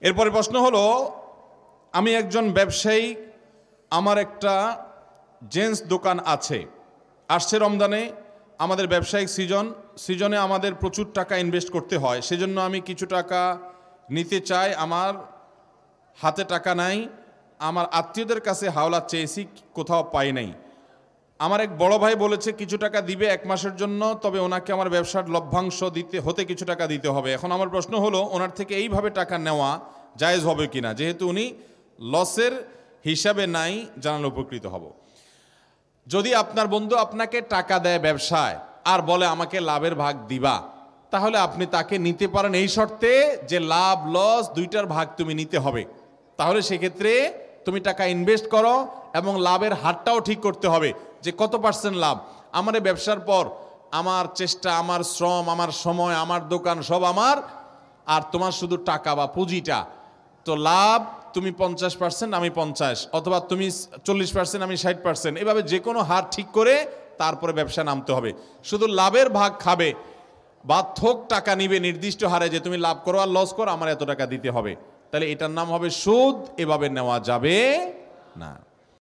এরপরে প্রশ্ন হলো, আমি একজন ব্যবসায়ী, আমার একটা জেন্টস দোকান আছে। আসছে রমজানে আমাদের ব্যবসায়িক সিজনে আমাদের প্রচুর টাকা ইনভেস্ট করতে হয়, সেজন্য আমি কিছু টাকা নিতে চাই। আমার হাতে টাকা নাই, আমার আত্মীয়দের কাছে হাওলা চেয়েছি, কোথাও পাই নাই। আমার এক বড় ভাই বলেছে কিছু টাকা দিবে 1 মাসের জন্য, তবে ওনাকে আমার ব্যবসার লভ্যাংশ হতে কিছু টাকা দিতে হবে। এখন আমার প্রশ্ন হলো, ওনার থেকে এইভাবে টাকা নেওয়া জায়েজ হবে কিনা? যেহেতু উনি লসের হিসাবে নাই, জানালে উপকৃত হব। যদি আপনার বন্ধু আপনাকে টাকা দেয় ব্যবসায় আর বলে আমাকে লাভের ভাগ দিবা, তাহলে আপনি তাকে নিতে পারেন এই শর্তে যে লাভ লস দুইটার ভাগ তুমি নিতে হবে। তাহলে সেক্ষেত্রে তুমি টাকা ইনভেস্ট করো এবং লাভের হারটাও ঠিক করতে হবে যে কত % লাভ। আমার এই ব্যবসার পর আমার চেষ্টা, আমার শ্রম, আমার সময়, আমার দোকান সব আমার, আর তোমার শুধু টাকা বা পুঁজিটা। তো লাভ তুমি 50%, আমি 50, অথবা তুমি 40%, আমি 60%, এভাবে যে কোনো হার ঠিক করে তারপরে ব্যবসা নামতে হবে। শুধু লাভের ভাগ খাবে বা থোক টাকা নিবে নির্দিষ্ট হারে যে তুমি লাভ করো আর লস করো, আমার এত টাকা দিতে হবে, তাহলে এটার নাম হবে সুদ। এভাবে নেওয়া যাবে না।